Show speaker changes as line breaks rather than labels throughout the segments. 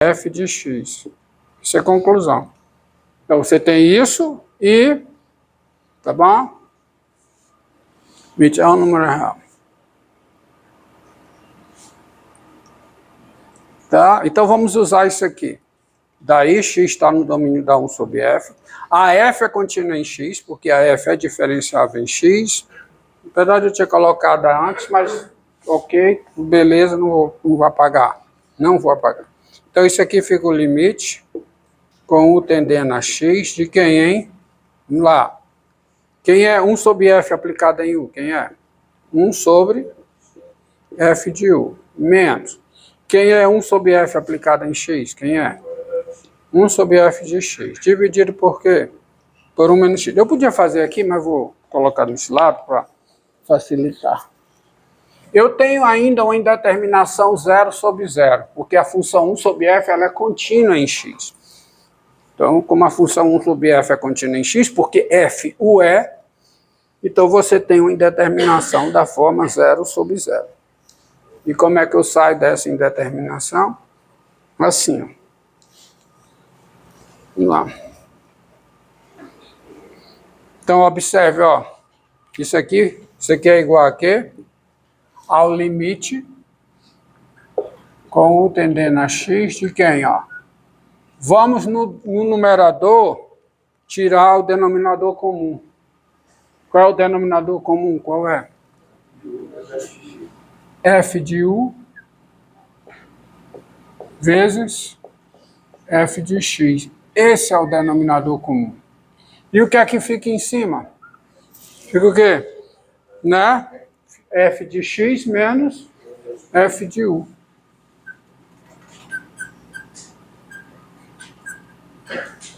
f de x. Isso é conclusão. Então, você tem isso e... Tá bom? Limite é um número real. Tá? Então, vamos usar isso aqui. Daí, x está no domínio da 1 sobre f. A f é contínua em x, porque a f é diferenciável em x. Apesar de eu ter colocado antes, mas ok, beleza, não vou apagar. Não vou apagar. Então, isso aqui fica o limite com u tendendo a x de quem, hein? Vamos lá. Quem é 1 sobre f aplicado em u? Quem é? 1 sobre f de u. Menos. Quem é 1 sobre f aplicado em x? Quem é? 1 sobre f de x. Dividido por quê? Por 1 menos x. Eu podia fazer aqui, mas vou colocar nesse lado para facilitar. Eu tenho ainda uma indeterminação 0 sobre 0, porque a função 1 sobre f ela é contínua em x. Então, como a função 1 sobre f é contínua em x, porque f o é, então você tem uma indeterminação da forma 0 sobre 0. E como é que eu saio dessa indeterminação? Assim, ó. Vamos lá. Então, observe, ó. Isso aqui é igual a quê? Ao limite com u tendendo a x de quem, ó? Vamos no numerador tirar o denominador comum. Qual é o denominador comum? Qual é? F de u vezes f de x. Esse é o denominador comum. E o que é que fica em cima? Fica o quê? Né? F de x menos f de u.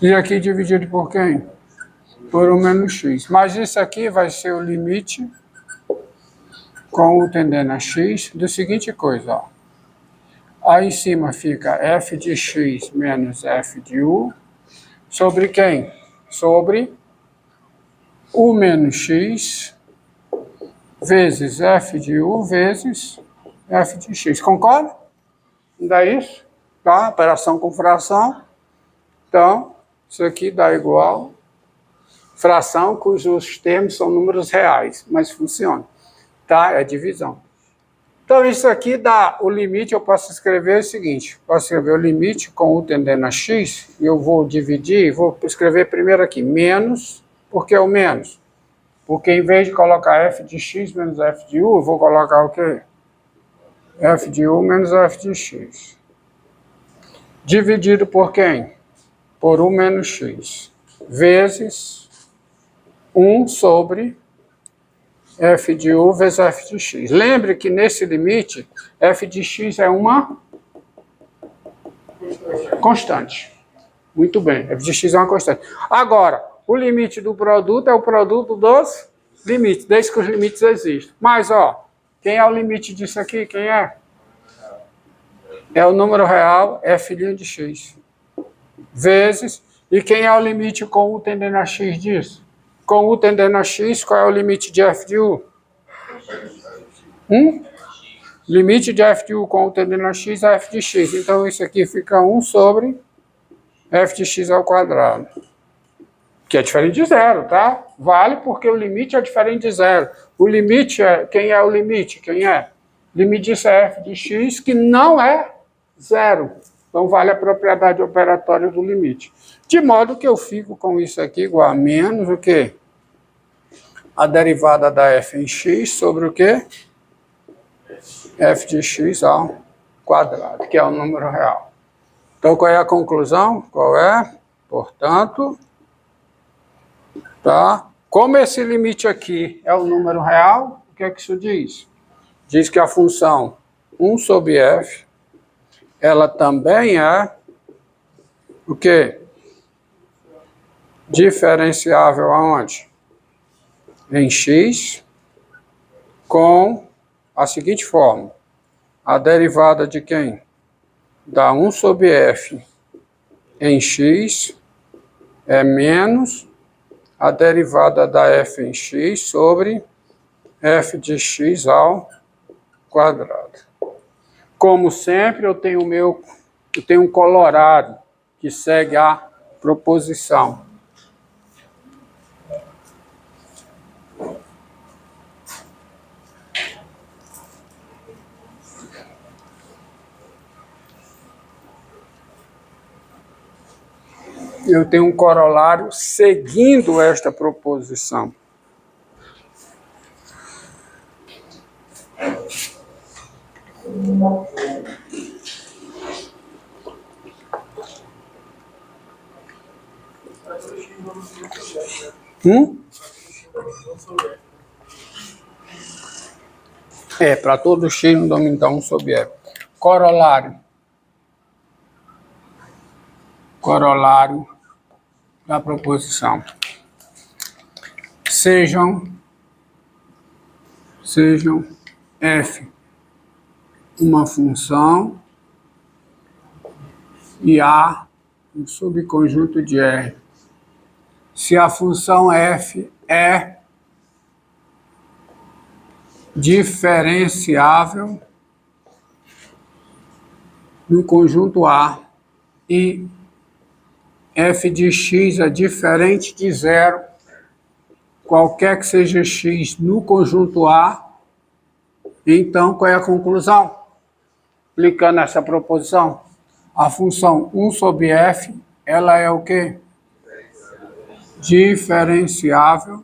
E aqui dividido por quem? Por 1 menos x. Mas isso aqui vai ser o limite com u tendendo a x do seguinte coisa, ó. Aí em cima fica f de x menos f de u sobre quem? Sobre u menos x vezes f de u vezes f de x. Concorda? Não dá isso? Tá? Operação com fração. Então, isso aqui dá igual fração cujos termos são números reais, mas funciona. Tá? É divisão. Então, isso aqui dá o limite, eu posso escrever o seguinte, posso escrever o limite com u tendendo a x, e eu vou dividir, vou escrever primeiro aqui, menos, por que o menos? Porque em vez de colocar f de x menos f de u, eu vou colocar o quê? F de u menos f de x. Dividido por quem? Por u menos x, vezes 1 sobre f de u vezes f de x. Lembre que nesse limite, f de x é uma constante. Muito bem, f de x é uma constante. Agora, o limite do produto é o produto dos limites, desde que os limites existem. Mas, ó, quem é o limite disso aqui? Quem é? É o número real f' de x. Vezes, e quem é o limite com u tendendo a x disso? Com u tendendo a x, qual é o limite de f de u? Limite de f de u com u tendendo a x é f de x. Então, isso aqui fica 1 sobre f de x ao quadrado. Que é diferente de zero, tá? Vale porque o limite é diferente de zero. O limite é... Quem é o limite? Quem é? O limite disso é f de x, que não é zero. Então, vale a propriedade operatória do limite. De modo que eu fico com isso aqui igual a menos o quê? A derivada da f em x sobre o quê? F de x ao quadrado, que é o número real. Então, qual é a conclusão? Qual é? Portanto, tá? Como esse limite aqui é o número real, o que é que isso diz? Diz que a função 1 sobre f, ela também é o quê? Diferenciável aonde? Em x, com a seguinte forma. A derivada de quem? Da 1 sobre f em x é menos a derivada da f em x sobre f de x ao quadrado. Como sempre, eu tenho o meu eu tenho um corolário que segue a proposição. Eu tenho um corolário seguindo esta proposição. Para todo x no domínio da 1 sobre f. Corolário. Corolário da proposição. Sejam f uma função e A um subconjunto de R. Se a função f é diferenciável no conjunto A e f de x é diferente de zero, qualquer que seja x no conjunto A, então qual é a conclusão? Aplicando essa proposição, a função 1 sobre f, ela é o quê? Diferenciável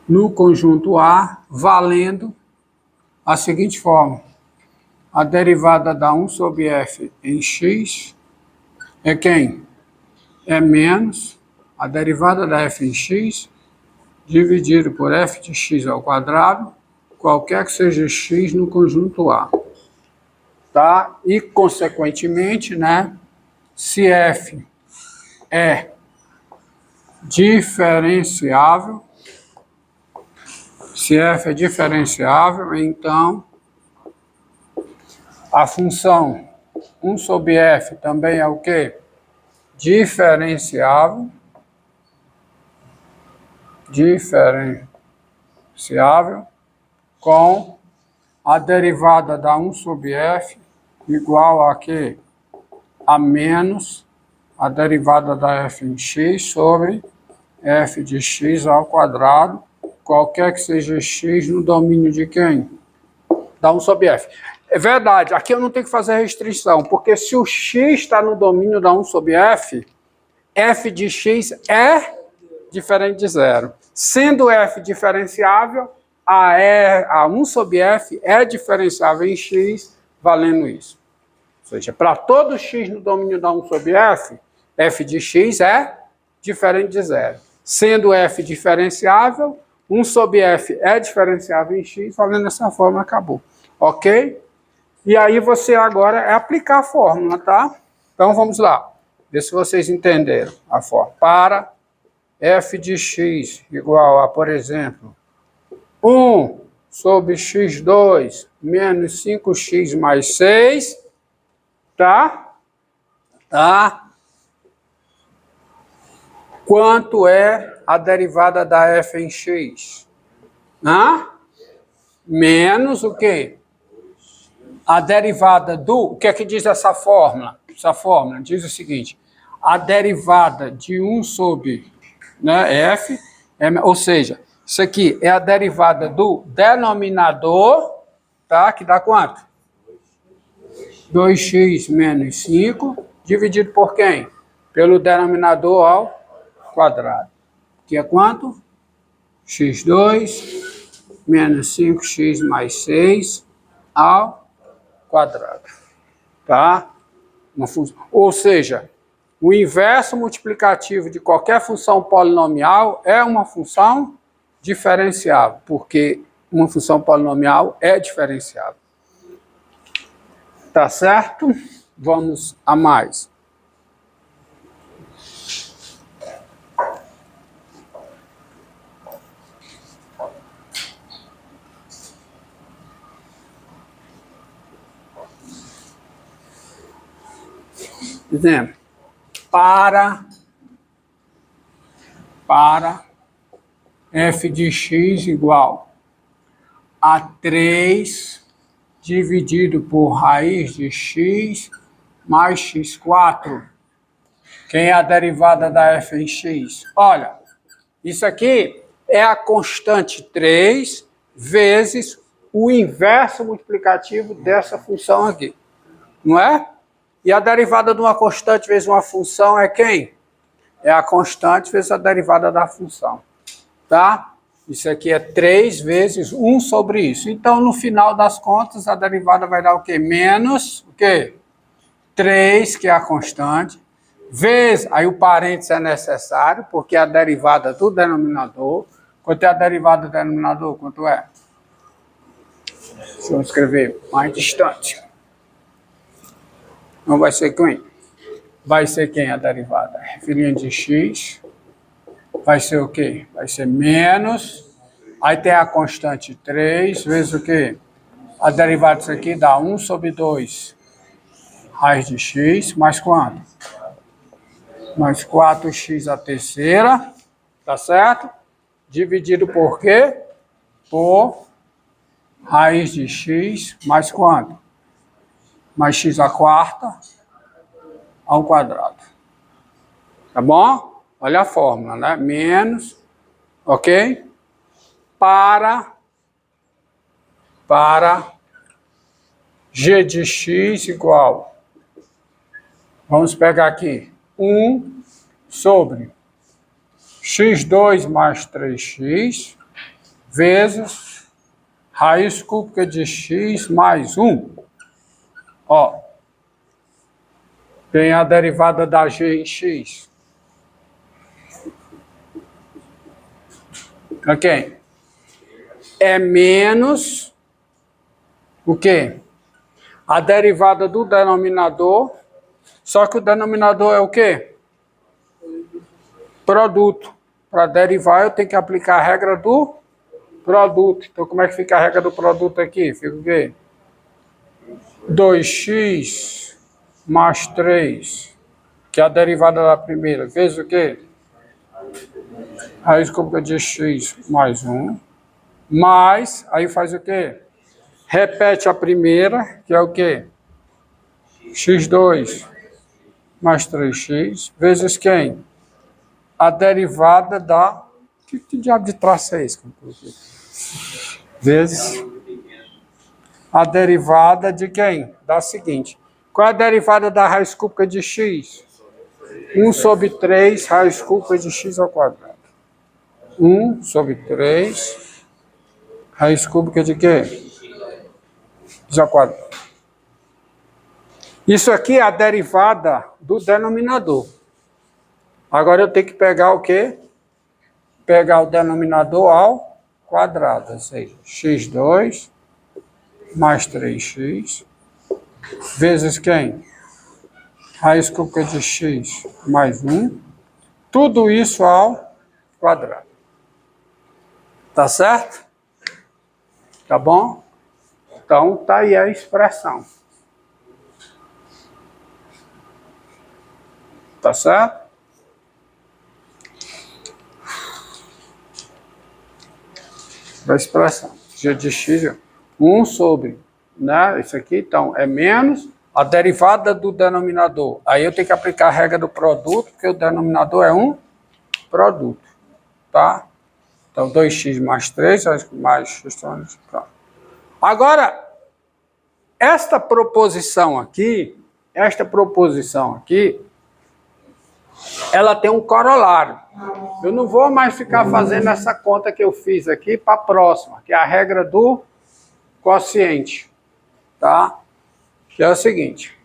no conjunto A, valendo a seguinte forma: a derivada da 1 sobre f em x é quem? É menos a derivada da f em x dividido por f de x ao quadrado, qualquer que seja x no conjunto A. Tá? E, consequentemente, né, se f é diferenciável, então a função 1 sobre f também é o quê? Diferenciável com a derivada da 1 sobre f igual a quê? A menos a derivada da f em x sobre f de x ao quadrado, qualquer que seja x no domínio de quem? Da 1 sobre f. É verdade, aqui eu não tenho que fazer restrição, porque se o x está no domínio da 1 sobre f, f de x é diferente de zero. Sendo f diferenciável, a 1 sobre f é diferenciável em x, valendo isso. Ou seja, para todo x no domínio da 1 sobre f, f de x é diferente de zero. Sendo f diferenciável, 1 sobre f é diferenciável em x, valendo dessa forma, acabou. Ok? E aí você agora é aplicar a fórmula, tá? Então vamos lá. Ver se vocês entenderam a fórmula. Para f de x igual a, por exemplo, 1 sobre x2 menos 5x mais 6, tá? Quanto é a derivada da f em x? Menos o quê? A derivada do... O que é que diz essa fórmula? Essa fórmula diz o seguinte: a derivada de 1 sobre, né, f, ou seja, isso aqui é a derivada do denominador, tá? Que dá quanto? 2x menos 5, dividido por quem? Pelo denominador ao quadrado. Que é quanto? x2 menos 5x mais 6 ao quadrado. Tá? Ou seja, o inverso multiplicativo de qualquer função polinomial é uma função diferenciável, porque uma função polinomial é diferenciável. Tá certo? Vamos a mais. Exemplo, para f de x igual a 3 dividido por raiz de x mais x4. Quem é a derivada da f em x? Olha, isso aqui é a constante 3 vezes o inverso multiplicativo dessa função aqui. Não é? E a derivada de uma constante vezes uma função é quem? É a constante vezes a derivada da função. Tá? Isso aqui é 3 vezes 1 sobre isso. Então, no final das contas, a derivada vai dar o quê? Menos o quê? 3, que é a constante, vezes, aí o parênteses é necessário, porque é a derivada do denominador. Quanto é a derivada do denominador? Quanto é? Deixa eu escrever mais distante. Não vai ser quem? Vai ser quem a derivada? Filhinha de x. Vai ser o quê? Vai ser menos. Aí tem a constante 3 vezes o quê? A derivada disso aqui dá 1 sobre 2 raiz de x, mais quanto? Mais 4x a terceira, tá certo? Dividido por quê? Por raiz de x mais quanto? Mais x a quarta ao quadrado. Tá bom? Olha a fórmula, né? Menos, ok? Para g de x igual, vamos pegar aqui, 1 sobre x2 mais 3x vezes raiz cúbica de x mais 1. Ó, tem a derivada da g em x. Ok? É menos o quê? A derivada do denominador, só que o denominador é o quê? Produto. Para derivar, eu tenho que aplicar a regra do produto. Então, como é que fica a regra do produto aqui? Fica o quê? 2x mais 3, que é a derivada da primeira, vezes o quê? Raiz cúbica de x mais 1, mais, aí faz o quê? Repete a primeira, que é o quê? x2 mais 3x, vezes quem? A derivada da... Que diabo de traço é esse? Vezes a derivada de quem? Da seguinte. Qual é a derivada da raiz cúbica de x? 1 sobre 3 raiz cúbica de x ao quadrado. 1 sobre 3 raiz cúbica de quê? X ao quadrado. Isso aqui é a derivada do denominador. Agora eu tenho que pegar o quê? Pegar o denominador ao quadrado, ou seja, x2 mais 3x vezes quem? Raiz cúbica de x mais 1. Tudo isso ao quadrado. Tá certo? Tá bom? Então, tá aí a expressão. Tá certo? Da expressão. G de x, 1 sobre, né? Isso aqui, então, é menos a derivada do denominador. Aí eu tenho que aplicar a regra do produto, porque o denominador é um produto, tá? Então, 2x mais 3, mais x. Pronto. Agora, esta proposição aqui, ela tem um corolário. Eu não vou mais ficar fazendo essa conta que eu fiz aqui para a próxima, que é a regra do quociente, tá? Que é o seguinte.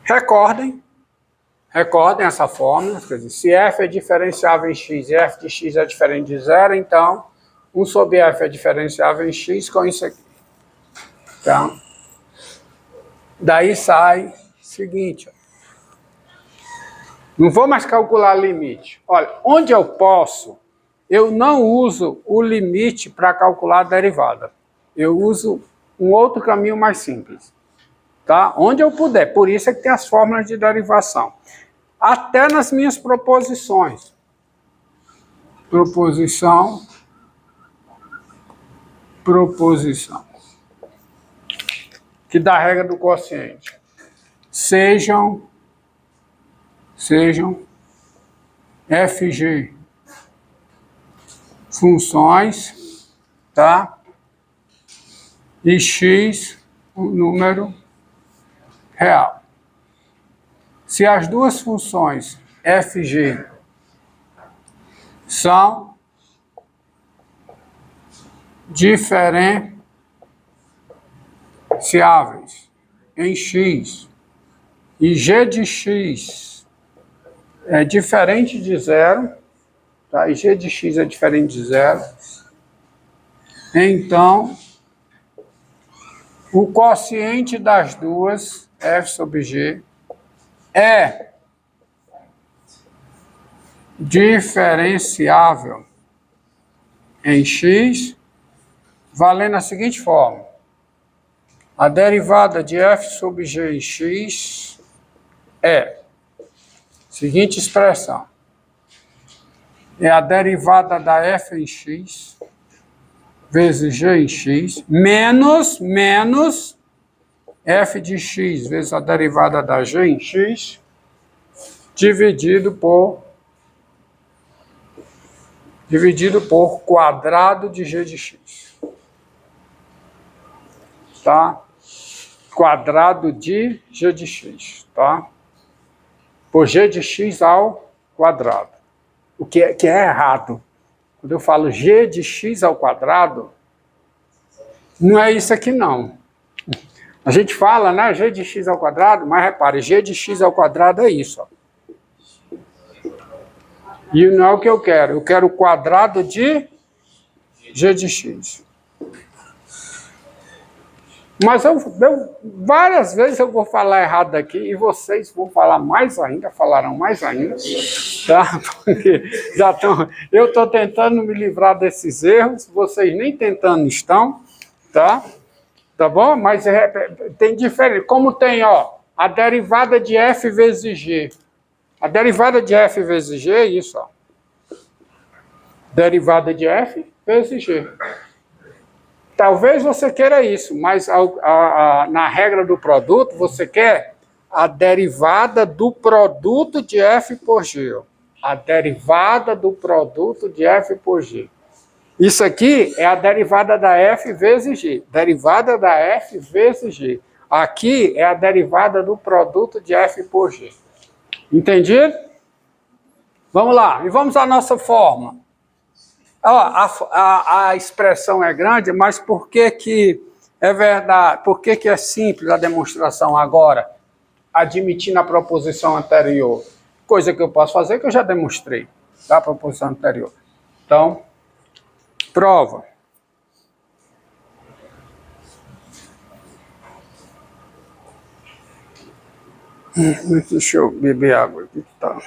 Recordem essa fórmula, quer dizer, se f é diferenciável em x e f de x é diferente de zero, então 1 sobre f é diferenciável em x com isso aqui. Tá? Daí sai o seguinte, ó. Não vou mais calcular limite. Olha, onde eu posso, eu não uso o limite para calcular a derivada. Eu uso um outro caminho mais simples. Tá? Onde eu puder. Por isso é que tem as fórmulas de derivação. Até nas minhas proposições. proposição, que dá a regra do quociente. Sejam FG funções, tá? E X um número real. Se as duas funções FG são diferenciáveis em X e G de X é diferente de zero, tá? E G de X é diferente de zero, então o quociente das duas, F sobre G, é diferenciável em X, valendo a seguinte forma. A derivada de F sobre G em X é seguinte expressão. É a derivada da F em X vezes G em X menos F de X vezes a derivada da G em X dividido por quadrado de G de X. Tá? Quadrado de G de X, tá? Por G de X ao quadrado. O que é errado. Quando eu falo G de X ao quadrado, não é isso aqui não. A gente fala, né, G de X ao quadrado, mas repare, G de X ao quadrado é isso, ó. E não é o que eu quero o quadrado de G de X. Mas várias vezes eu vou falar errado aqui e vocês vão falar mais ainda, falarão mais ainda, tá? Porque já estão. Eu estou tentando me livrar desses erros, vocês nem tentando estão, tá? Tá bom? Mas tem diferença. Como tem, ó, a derivada de F vezes G. A derivada de F vezes G é isso, ó. Derivada de F vezes G. Talvez você queira isso, mas na regra do produto, você quer a derivada do produto de F por G. A derivada do produto de F por G. Isso aqui é a derivada da F vezes G. Derivada da F vezes G. Aqui é a derivada do produto de F por G. Entendido? Vamos lá. E vamos à nossa forma. A expressão é grande, mas por que é verdade? Por que é simples a demonstração agora, admitindo a proposição anterior? Coisa que eu posso fazer que eu já demonstrei, da proposição anterior. Então, prova. Deixa eu beber água aqui, tá?